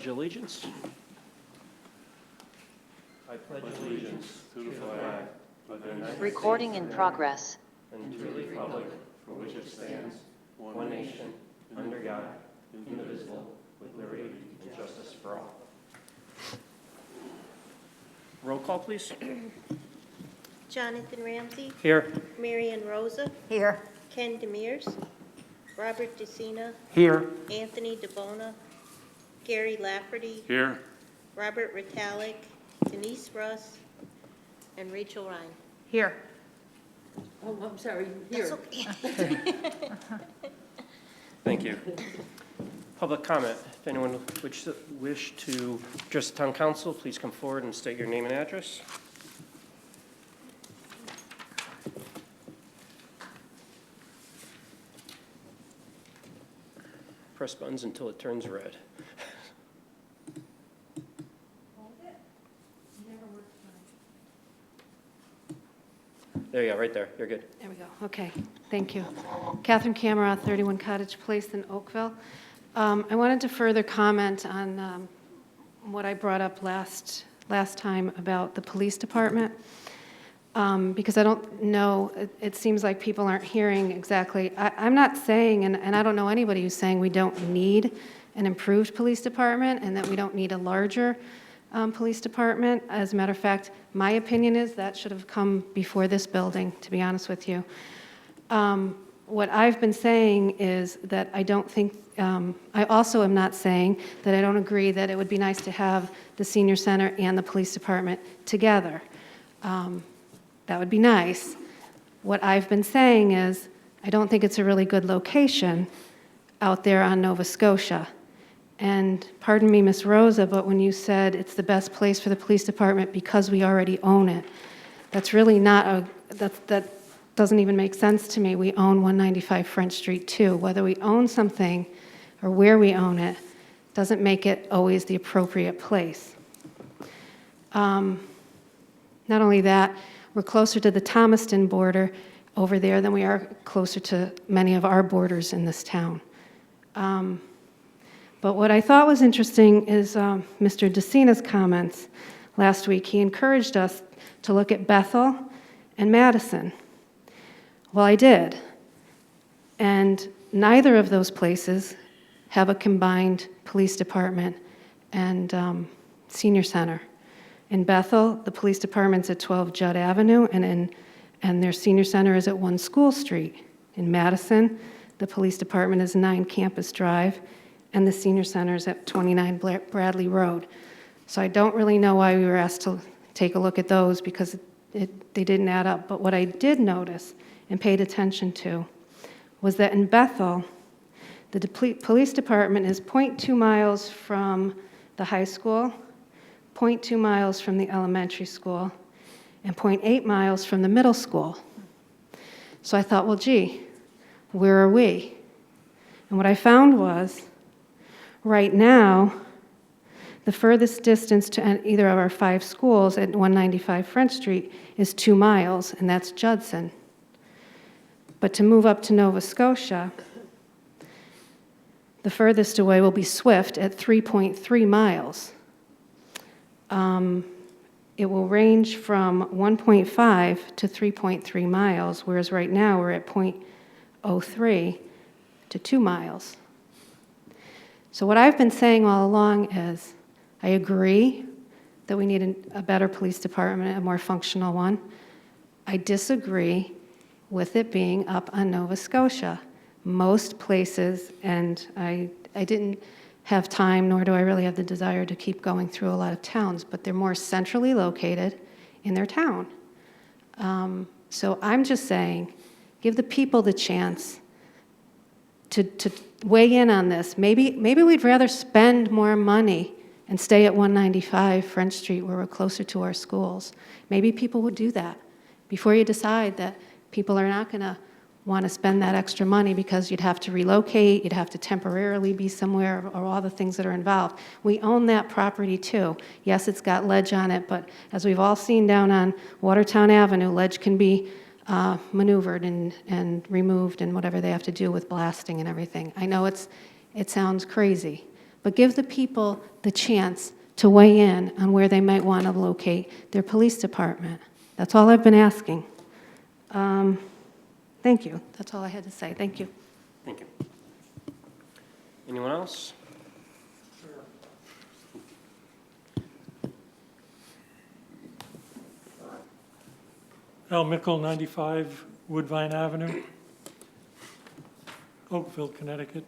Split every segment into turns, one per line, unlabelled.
Allegiance. I pledge allegiance to the flag of the United States.
Recording in progress.
And to the republic for which it stands, one nation, under God, indivisible, with liberty and justice for all. Roll call, please.
Jonathan Ramsey,
Here.
Marion Rosa,
Here.
Ken Demers, Robert DeCina,
Here.
Anthony DeBona, Gary Lafferty,
Here.
Robert Ritalik, Denise Russ, and Rachel Ryan.
Here.
Oh, I'm sorry, here.
Thank you. Public comment. If anyone wish to address the town council, please come forward and state your name and address. Press buttons until it turns red. There you go, right there. You're good.
There we go. Okay, thank you. Catherine Camera, 31 Cottage Place in Oakville. I wanted to further comment on what I brought up last time about the police department, because I don't know, it seems like people aren't hearing exactly. I'm not saying, and I don't know anybody who's saying we don't need an improved police department and that we don't need a larger police department. As a matter of fact, my opinion is that should have come before this building, to be honest with you. What I've been saying is that I don't think, I also am not saying that I don't agree that it would be nice to have the senior center and the police department together. That would be nice. What I've been saying is I don't think it's a really good location out there on Nova Scotia. And pardon me, Ms. Rosa, but when you said it's the best place for the police department because we already own it, that's really not that doesn't even make sense to me. We own 195 French Street too. Whether we own something or where we own it doesn't make it always the appropriate place. Not only that, we're closer to the Thomaston border over there than we are closer to many of our borders in this town. But what I thought was interesting is Mr. DeCina's comments last week. He encouraged us to look at Bethel and Madison. Well, I did. And neither of those places have a combined police department and senior center. In Bethel, the police department's at 12 Judd Avenue, and their senior center is at 1 School Street. In Madison, the police department is 9 Campus Drive, and the senior center is at 29 Bradley Road. So I don't really know why we were asked to take a look at those because they didn't add up. But what I did notice and paid attention to was that in Bethel, the police department is 0.2 miles from the high school, 0.2 miles from the elementary school, and 0.8 miles from the middle school. So I thought, well, gee, where are we? And what I found was, right now, the furthest distance to either of our 5 schools at 195 French Street is 2 miles, and that's Judson. But to move up to Nova Scotia, the furthest away will be Swift at 3.3 miles. It will range from 1.5 to 3.3 miles, whereas right now we're at 0.03 to 2 miles. So what I've been saying all along is I agree that we need a better police department, a more functional one. I disagree with it being up on Nova Scotia. Most places, and I didn't have time, nor do I really have the desire to keep going through a lot of towns, but they're more centrally located in their town. So I'm just saying, give the people the chance to weigh in on this. Maybe we'd rather spend more money and stay at 195 French Street where we're closer to our schools. Maybe people would do that before you decide that people are not going to want to spend that extra money because you'd have to relocate, you'd have to temporarily be somewhere, or all the things that are involved. We own that property too. Yes, it's got ledge on it, but as we've all seen down on Watertown Avenue, ledge can be maneuvered and removed and whatever they have to do with blasting and everything. I know it sounds crazy, but give the people the chance to weigh in on where they might want to locate their police department. That's all I've been asking. Thank you. That's all I had to say. Thank you.
Thank you. Anyone else?
Al Mickle, 95 Woodvine Avenue, Oakville, Connecticut.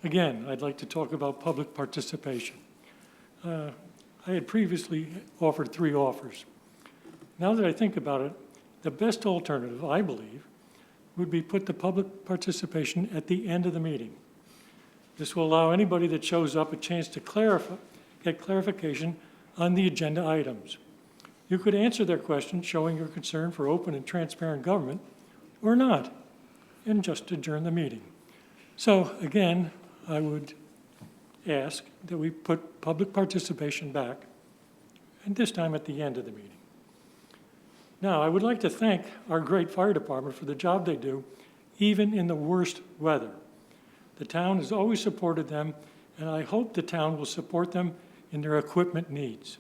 Again, I'd like to talk about public participation. I had previously offered 3 offers. Now that I think about it, the best alternative, I believe, would be put the public participation at the end of the meeting. This will allow anybody that shows up a chance to get clarification on the agenda items. You could answer their question showing your concern for open and transparent government, or not, and just adjourn the meeting. So again, I would ask that we put public participation back, and this time at the end of the meeting. Now, I would like to thank our great fire department for the job they do, even in the worst weather. The town has always supported them, and I hope the town will support them in their equipment needs.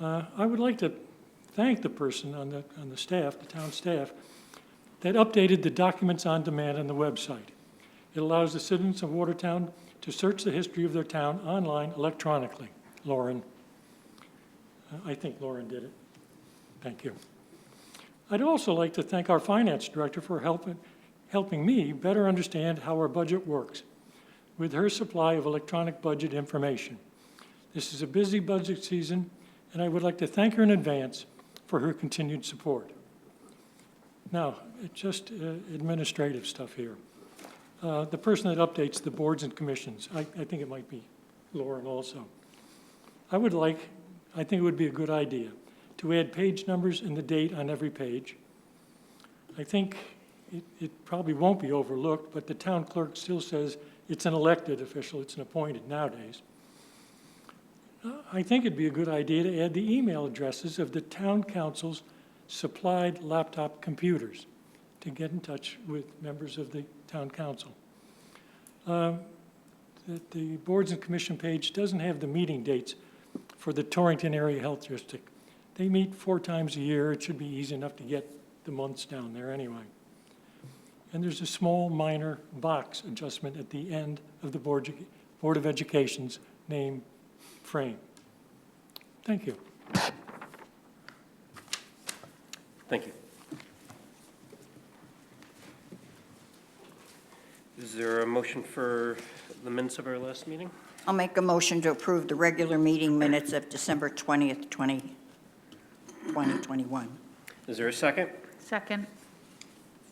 I would like to thank the person on the staff, the town staff, that updated the documents on demand on the website. It allows the citizens of Watertown to search the history of their town online electronically. Lauren. I think Lauren did it. Thank you. I'd also like to thank our finance director for helping me better understand how our budget works with her supply of electronic budget information. This is a busy budget season, and I would like to thank her in advance for her continued support. Now, it's just administrative stuff here. The person that updates the boards and commissions, I think it might be Lauren also. I think it would be a good idea to add page numbers and the date on every page. I think it probably won't be overlooked, but the town clerk still says it's an elected official, it's an appointed nowadays. I think it'd be a good idea to add the email addresses of the town council's supplied laptop computers to get in touch with members of the town council. The boards and commission page doesn't have the meeting dates for the Torrington Area Health District. They meet 4 times a year. It should be easy enough to get the months down there anyway. And there's a small minor box adjustment at the end of the Board of Education's name frame. Thank you.
Thank you. Is there a motion for the minutes of our last meeting?
I'll make a motion to approve the regular meeting minutes of December 20th, 2021.
Is there a second?
Second.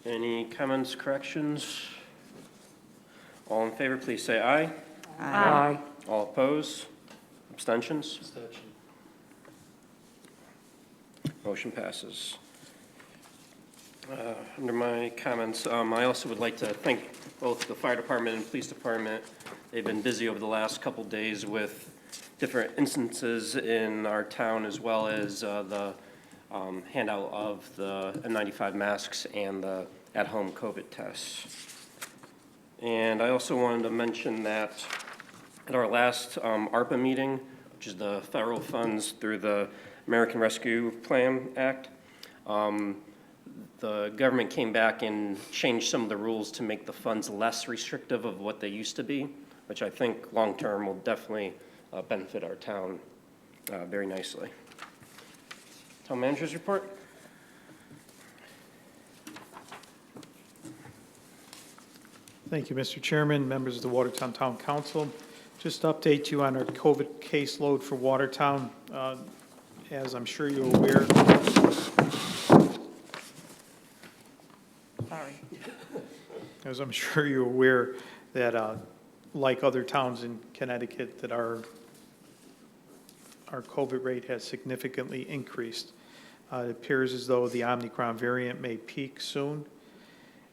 Any comments, corrections? All in favor, please say aye.
Aye.
All opposed? Abstentions?
Abstention.
Motion passes. Under my comments, I also would like to thank both the fire department and police department. They've been busy over the last couple days with different instances in our town, as well as the handout of the N95 masks and the at-home COVID tests. And I also wanted to mention that at our last ARPA meeting, which is the federal funds through the American Rescue Plan Act, the government came back and changed some of the rules to make the funds less restrictive of what they used to be, which I think long-term will definitely benefit our town very nicely. Town manager's report.
Thank you, Mr. Chairman, members of the Watertown Town Council. Just to update you on our COVID caseload for Watertown. As I'm sure you're aware, as I'm sure you're aware that like other towns in Connecticut, that our COVID rate has significantly increased. It appears as though the Omicron variant may peak soon.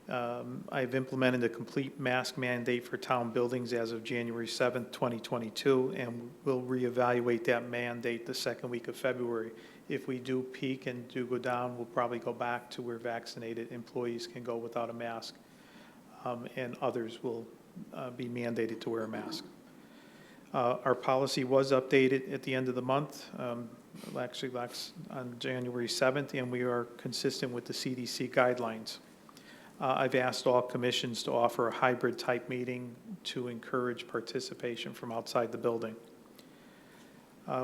I've implemented a complete mask mandate for town buildings as of January 7th, 2022, and we'll reevaluate that mandate the second week of February. If we do peak and do go down, we'll probably go back to where vaccinated employees can go without a mask. and others will be mandated to wear a mask. Our policy was updated at the end of the month, actually on January 7th, and we are consistent with the CDC guidelines. I've asked all commissions to offer a hybrid type meeting to encourage participation from outside the building.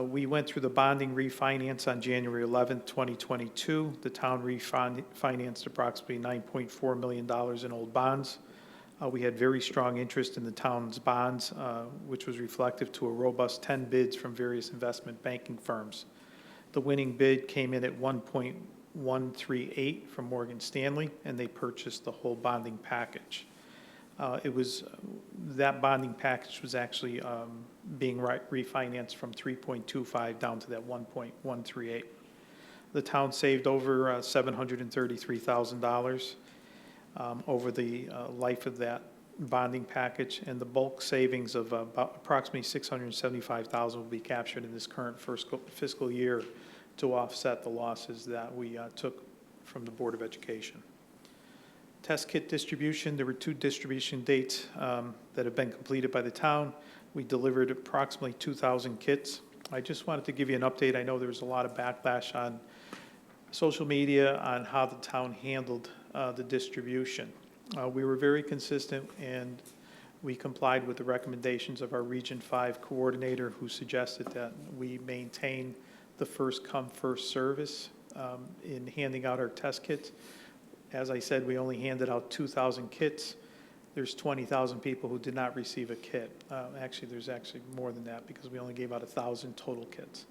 We went through the bonding refinance on January 11th, 2022. The town refinanced approximately $9.4 million in old bonds. We had very strong interest in the town's bonds, which was reflective to a robust 10 bids from various investment banking firms. The winning bid came in at 1.138 from Morgan Stanley, and they purchased the whole bonding package. That bonding package was actually being refinanced from 3.25 down to that 1.138. The town saved over $733,000 over the life of that bonding package, and the bulk savings of about approximately $675,000 will be captured in this current first fiscal year to offset the losses that we took from the Board of Education. Test kit distribution, there were 2 distribution dates that have been completed by the town. We delivered approximately 2,000 kits. I just wanted to give you an update. I know there was a lot of backlash on social media on how the town handled the distribution. We were very consistent, and we complied with the recommendations of our Region 5 coordinator, who suggested that we maintain the first come, first service in handing out our test kits. As I said, we only handed out 2,000 kits. There's 20,000 people who did not receive a kit. Actually, there's actually more than that, because we only gave out 1,000 total kits.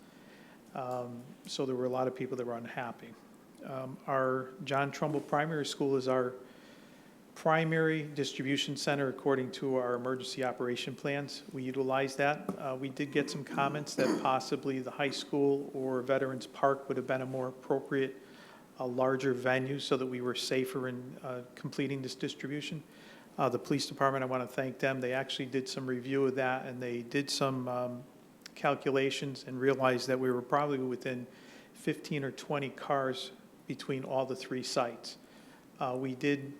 So there were a lot of people that were unhappy. Our John Trumbull Primary School is our primary distribution center according to our emergency operation plans. We utilize that. We did get some comments that possibly the high school or Veterans Park would have been a more appropriate, a larger venue, so that we were safer in completing this distribution. The police department, I want to thank them. They actually did some review of that, and they did some calculations and realized that we were probably within 15 or 20 cars between all the 3 sites. We did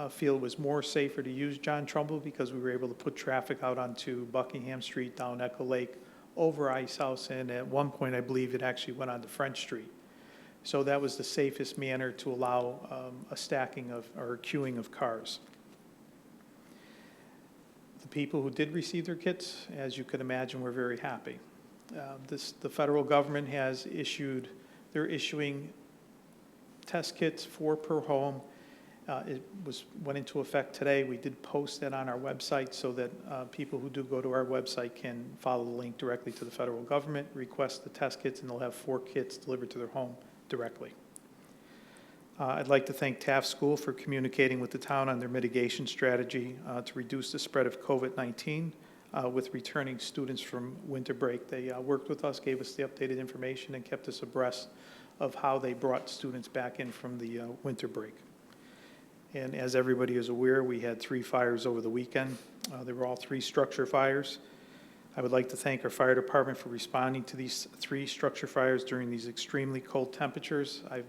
feel it was more safer to use John Trumbull because we were able to put traffic out onto Buckingham Street, down Echo Lake, over Ice House, and at one point I believe it actually went onto French Street. So that was the safest manner to allow a stacking of, or queuing of cars. The people who did receive their kits, as you could imagine, were very happy. The federal government has issued, they're issuing test kits, 4 per home. It went into effect today. We did post that on our website so that people who do go to our website can follow the link directly to the federal government, request the test kits, and they'll have 4 kits delivered to their home directly. I'd like to thank Taft School for communicating with the town on their mitigation strategy to reduce the spread of COVID-19 with returning students from winter break. They worked with us, gave us the updated information, and kept us abreast of how they brought students back in from the winter break. And as everybody is aware, we had 3 fires over the weekend. They were all 3 structure fires. I would like to thank our fire department for responding to these 3 structure fires during these extremely cold temperatures. I've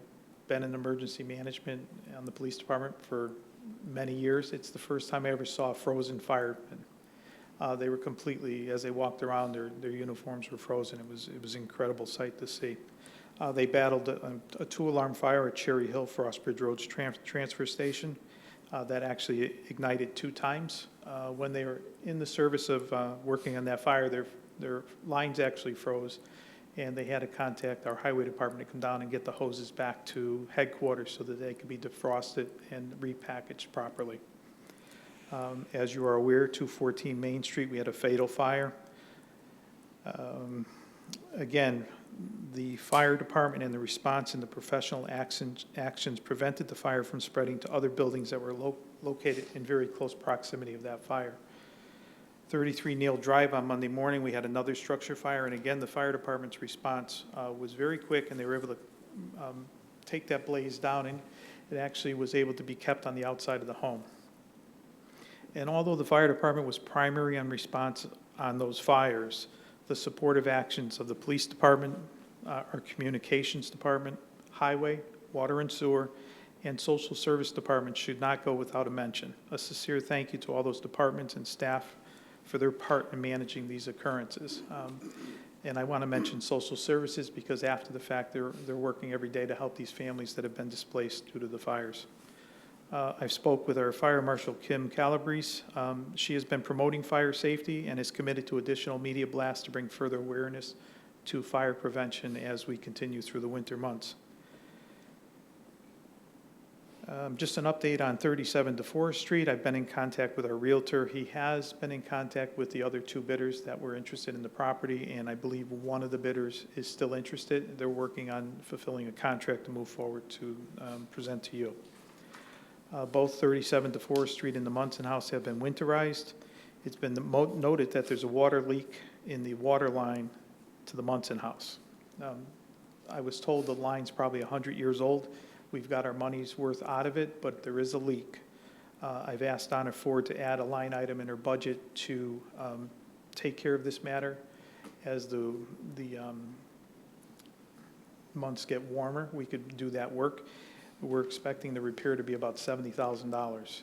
been in emergency management on the police department for many years. It's the first time I ever saw a frozen fireman. They were completely, as they walked around, their uniforms were frozen. It was an incredible sight to see. They battled a 2-alarm fire at Cherry Hill, Frostbridge Road's transfer station that actually ignited 2 times. When they were in the service of working on that fire, their lines actually froze, and they had to contact our highway department to come down and get the hoses back to headquarters so that they could be defrosted and repackaged properly. As you are aware, 214 Main Street, we had a fatal fire. Again, the fire department and the response and the professional actions prevented the fire from spreading to other buildings that were located in very close proximity of that fire. 33 Neal Drive on Monday morning, we had another structure fire, and again, the fire department's response was very quick, and they were able to take that blaze down, and it actually was able to be kept on the outside of the home. And although the fire department was primary on response on those fires, the supportive actions of the police department, our communications department, highway, water and sewer, and Social Service Department should not go without a mention. A sincere thank you to all those departments and staff for their part in managing these occurrences. And I want to mention Social Services because after the fact, they're working every day to help these families that have been displaced due to the fires. I've spoke with our Fire Marshal, Kim Calabrese. She has been promoting fire safety and is committed to additional media blasts to bring further awareness to fire prevention as we continue through the winter months. Just an update on 37 DeForest Street. I've been in contact with our Realtor. He has been in contact with the other two bidders that were interested in the property, and I believe one of the bidders is still interested. They're working on fulfilling a contract to move forward to present to you. Both 37 DeForest Street and the Munson House have been winterized. It's been noted that there's a water leak in the water line to the Munson House. I was told the line's probably 100 years old. We've got our money's worth out of it, but there is a leak. I've asked Donna Ford to add a line item in her budget to take care of this matter. As the months get warmer, we could do that work. We're expecting the repair to be about $70,000.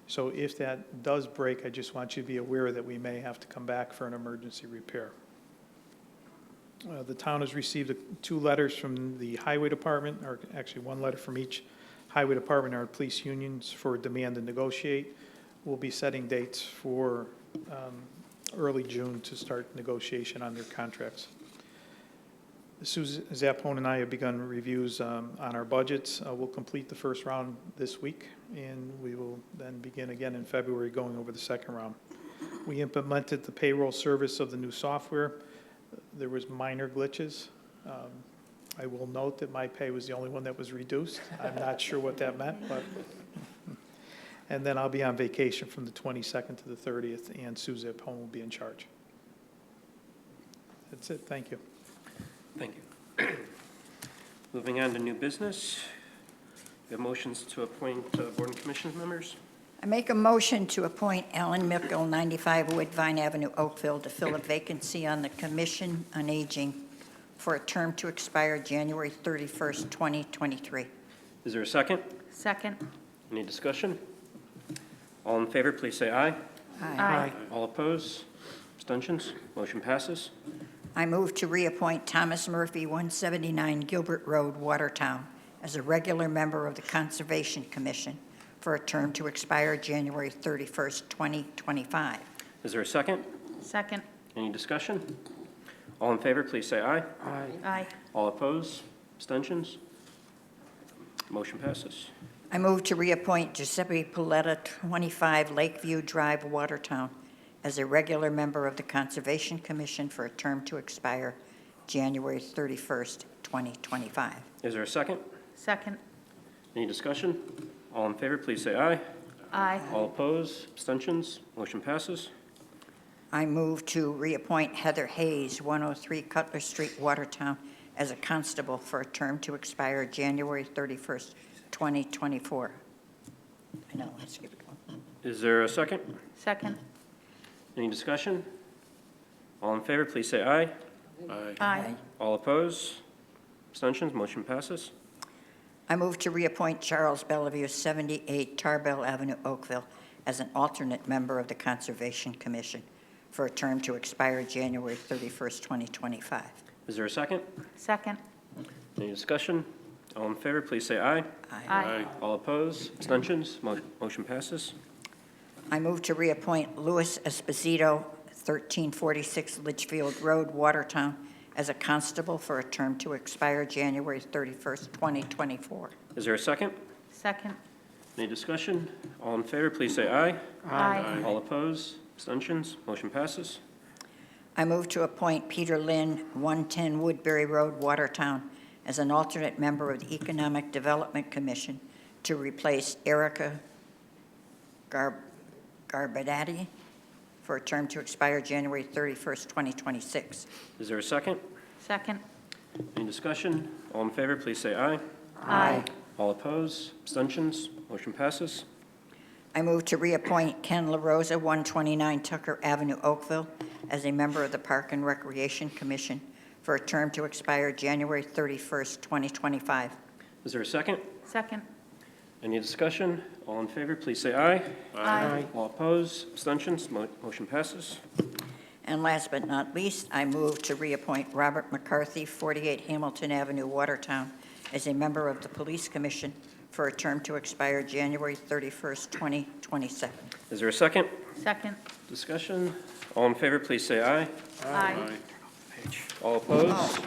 So if that does break, I just want you to be aware that we may have to come back for an emergency repair. The town has received 2 letters from the highway department, or actually 1 letter from each highway department and our police unions for a demand to negotiate. We'll be setting dates for early June to start negotiation on their contracts. Susan Zappone and I have begun reviews on our budgets. We'll complete the first round this week, and we will then begin again in February going over the second round. We implemented the payroll service of the new software. There was minor glitches. I will note that my pay was the only one that was reduced. I'm not sure what that meant, but. And then I'll be on vacation from the 22nd to the 30th, and Sue Zappone will be in charge. That's it. Thank you.
Thank you. Moving on to new business. We have motions to appoint board and commission members.
I make a motion to appoint Alan Mickle, 95 Woodvine Avenue, Oakville, to fill a vacancy on the Commission on Aging for a term to expire January 31st, 2023.
Is there a second?
Second.
Any discussion? All in favor, please say aye.
Aye.
All opposed? Abstentions? Motion passes.
I move to reappoint Thomas Murphy, 179 Gilbert Road, Watertown, as a regular member of the Conservation Commission for a term to expire January 31st, 2025.
Is there a second?
Second.
Any discussion? All in favor, please say aye.
Aye.
All opposed? Abstentions? Motion passes.
I move to reappoint Giuseppe Paletta, 25 Lakeview Drive, Watertown, as a regular member of the Conservation Commission for a term to expire January 31st, 2025.
Is there a second?
Second.
Any discussion? All in favor, please say aye.
Aye.
All opposed? Abstentions? Motion passes.
I move to reappoint Heather Hayes, 103 Cutler Street, Watertown, as a constable for a term to expire January 31st, 2024. I know, let's keep it going.
Is there a second?
Second.
Any discussion? All in favor, please say aye.
Aye.
All opposed? Abstentions? Motion passes.
I move to reappoint Charles Bellevue, 78 Tarbell Avenue, Oakville, as an alternate member of the Conservation Commission for a term to expire January 31st, 2025.
Is there a second?
Second.
Any discussion? All in favor, please say aye.
Aye.
All opposed? Abstentions? Motion passes.
I move to reappoint Louis Esposito, 1346 Litchfield Road, Watertown, as a constable for a term to expire January 31st, 2024.
Is there a second?
Second.
Any discussion? All in favor, please say aye.
Aye.
All opposed? Abstentions? Motion passes.
I move to appoint Peter Lynn, 110 Woodbury Road, Watertown, as an alternate member of the Economic Development Commission to replace Erica Garbady for a term to expire January 31st, 2026.
Is there a second?
Second.
Any discussion? All in favor, please say aye.
Aye.
All opposed? Abstentions? Motion passes.
I move to reappoint Ken LaRosa, 129 Tucker Avenue, Oakville, as a member of the Park and Recreation Commission for a term to expire January 31st, 2025.
Is there a second?
Second.
Any discussion? All in favor, please say aye.
Aye.
All opposed, abstentions, motion passes.
And last but not least, I move to reappoint Robert McCarthy, 48 Hamilton Avenue, Watertown, as a member of the Police Commission for a term to expire January 31st, 2027.
Is there a second?
Second.
Discussion? All in favor, please say aye.
Aye.
All opposed?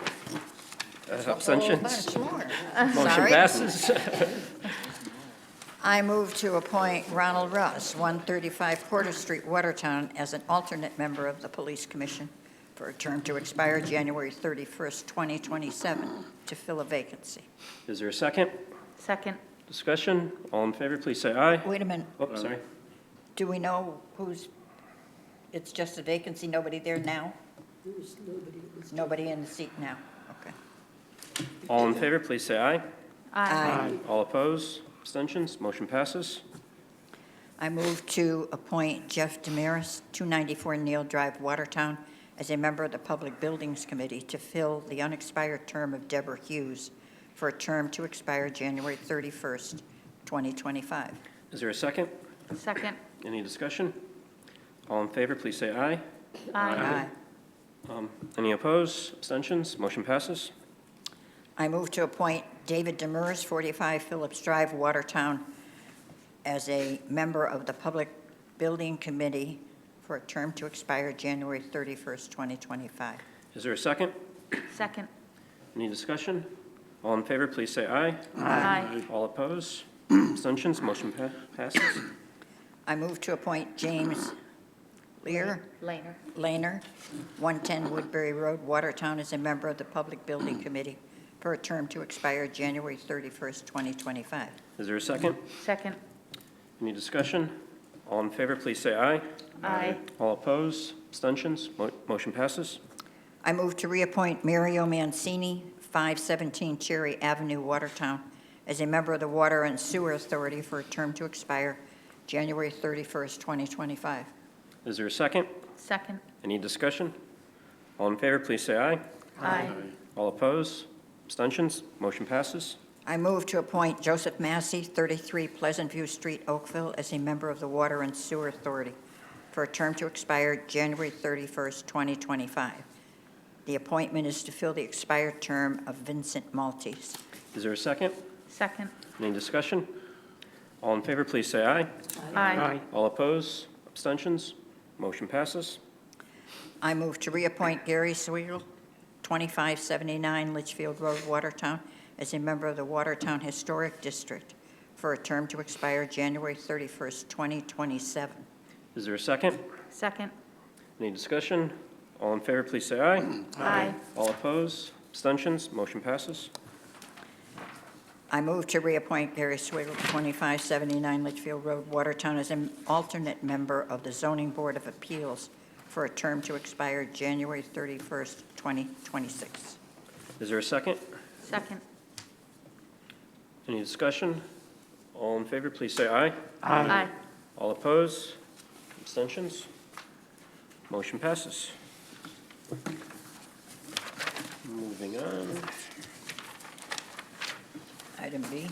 Abstentions?
Bunch more.
Motion
Sorry.
passes.
I move to appoint Ronald Russ, 135 Porter Street, Watertown, as an alternate member of the Police Commission for a term to expire January 31st, 2027, to fill a vacancy.
Is there a second?
Second.
Discussion? All in favor, please say aye.
Wait a minute,
Oh, sorry.
do we know who's, it's just a vacancy, nobody there now? Nobody in the seat now, okay.
All in favor, please say aye.
Aye.
All opposed? Abstentions? Motion passes.
I move to appoint Jeff Damaris, 294 Neil Drive, Watertown, as a member of the Public Buildings Committee to fill the unexpired term of Deborah Hughes for a term to expire January 31st, 2025.
Is there a second?
Second.
Any discussion? All in favor, please say aye.
Aye.
Any opposed? Abstentions? Motion passes.
I move to appoint David Demers, 45 Phillips Drive, Watertown, as a member of the Public Building Committee for a term to expire January 31st, 2025.
Is there a second?
Second.
Any discussion? All in favor, please say aye.
Aye.
All opposed? Abstentions? Motion passes.
I move to appoint James Lear,
Laner.
Laner, 110 Woodbury Road, Watertown, as a member of the Public Building Committee for a term to expire January 31st, 2025.
Is there a second?
Second.
Any discussion? All in favor, please say aye.
Aye.
All opposed? Abstentions? Motion passes.
I move to reappoint Mario Mancini, 517 Cherry Avenue, Watertown, as a member of the Water and Sewer Authority for a term to expire January 31st, 2025.
Is there a second?
Second.
Any discussion? All in favor, please say aye.
Aye.
All opposed? Abstentions? Motion passes.
I move to appoint Joseph Massey, 33 Pleasant View Street, Oakville, as a member of the Water and Sewer Authority for a term to expire January 31st, 2025. The appointment is to fill the expired term of Vincent Maltese.
Is there a second?
Second.
Any discussion? All in favor, please say aye.
Aye.
All opposed? Abstentions? Motion passes.
I move to reappoint Gary Swigel, 2579 Litchfield Road, Watertown, as a member of the Watertown Historic District for a term to expire January 31st, 2027.
Is there a second?
Second.
Any discussion? All in favor, please say aye.
Aye.
All opposed? Abstentions? Motion passes.
I move to reappoint Gary Swigel, 2579 Litchfield Road, Watertown, as an alternate member of the Zoning Board of Appeals for a term to expire January 31st, 2026.
Is there a second?
Second.
Any discussion? All in favor, please say aye.
Aye.
All opposed? Abstentions? Motion passes. Moving on.
Item B.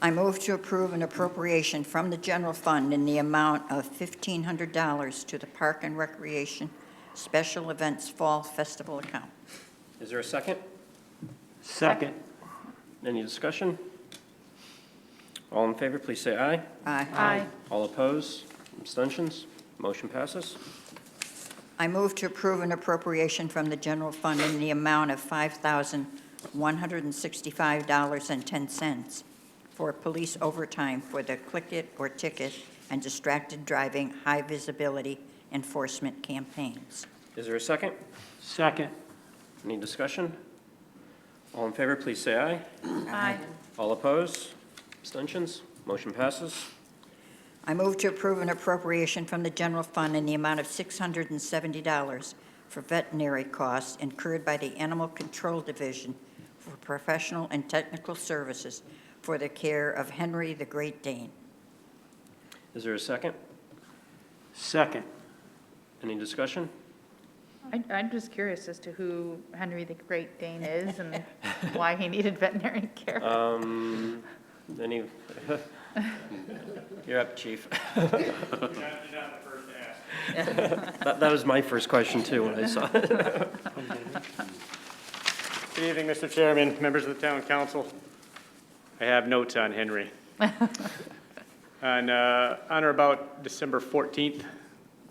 I move to approve an appropriation from the general fund in the amount of $1,500 to the Park and Recreation Special Events Fall Festival account.
Is there a second?
Second.
Any discussion? All in favor, please say aye.
Aye.
Aye.
All opposed? Abstentions? Motion passes.
I move to approve an appropriation from the general fund in the amount of $5,165.10 for police overtime for the Click It or Ticket and distracted driving high visibility enforcement campaigns.
Is there a second?
Second.
Any discussion? All in favor, please say aye.
Aye.
All opposed? Abstentions? Motion passes.
I move to approve an appropriation from the general fund in the amount of $670 for veterinary costs incurred by the Animal Control Division for professional and technical services for the care of Henry the Great Dane.
Is there a second?
Second.
Any discussion?
I'm just curious as to who Henry the Great Dane is and why he needed veterinary care.
Any, you're up, chief. That was my first question too when I saw it.
Good evening, Mr. Chairman, members of the town council. I have notes on Henry. On or about December 14th,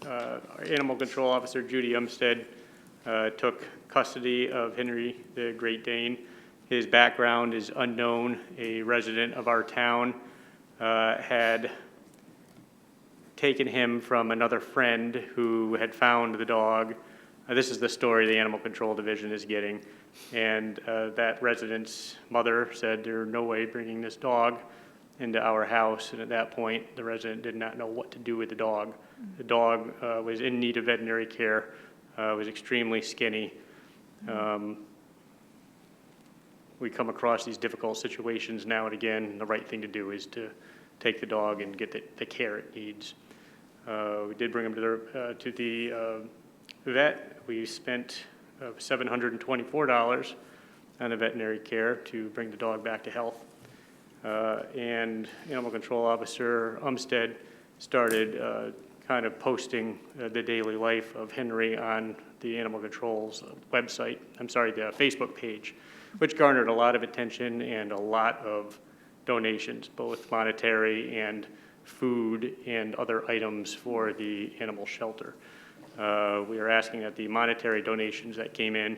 our Animal Control Officer Judy Umstead took custody of Henry the Great Dane. His background is unknown. A resident of our town had taken him from another friend who had found the dog. This is the story the Animal Control Division is getting. And that resident's mother said, "There's no way bringing this dog into our house." And at that point, the resident did not know what to do with the dog. The dog was in need of veterinary care, was extremely skinny. We come across these difficult situations now and again. The right thing to do is to take the dog and get the care it needs. We did bring him to the vet. We spent $724 on the veterinary care to bring the dog back to health. And Animal Control Officer Umstead started kind of posting the daily life of Henry on the Animal Control's website, the Facebook page, which garnered a lot of attention and a lot of donations, both monetary and food and other items for the animal shelter. We are asking that the monetary donations that came in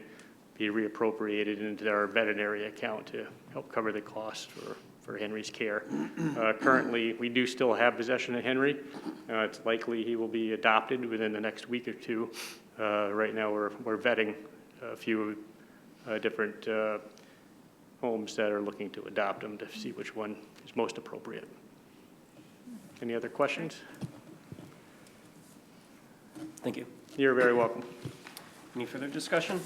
be reappropriated into our veterinary account to help cover the costs for Henry's care. Currently, we do still have possession of Henry. It's likely he will be adopted within the next week or two. Right now, we're vetting a few different homes that are looking to adopt him to see which one is most appropriate. Any other questions?
Thank you.
You're very welcome.
Any further discussion?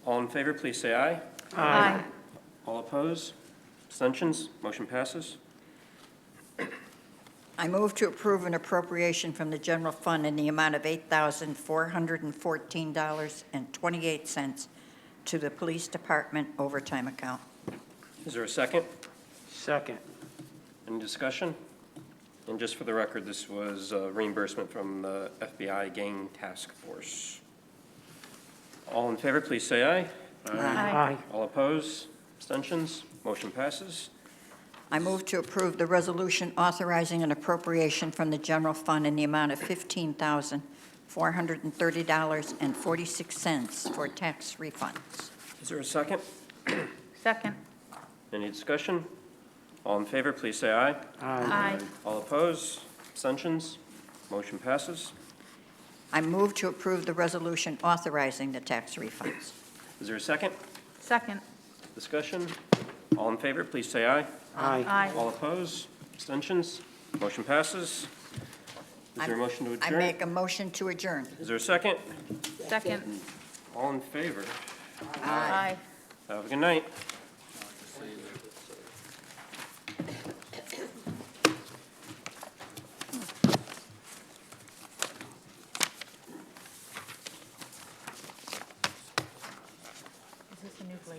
All in favor, please say aye.
Aye.
All opposed? Abstentions? Motion passes.
I move to approve an appropriation from the general fund in the amount of $8,414.28 to the police department overtime account.
Is there a second?
Second.
Any discussion? And just for the record, this was reimbursement from the FBI Gang Task Force. All in favor, please say aye.
Aye.
All opposed? Abstentions? Motion passes.
I move to approve the resolution authorizing an appropriation from the general fund in the amount of $15,430.46 for tax refunds.
Is there a second?
Second.
Any discussion? All in favor, please say aye.
Aye.
All opposed? Abstentions? Motion passes.
I move to approve the resolution authorizing the tax refunds.
Is there a second?
Second.
Discussion? All in favor, please say aye.
Aye.
Aye.
All opposed? Abstentions? Motion passes. Is there a motion to
I
adjourn?
make a motion to adjourn.
Is there a second?
Second.
All in favor?
Aye.
Have a good night.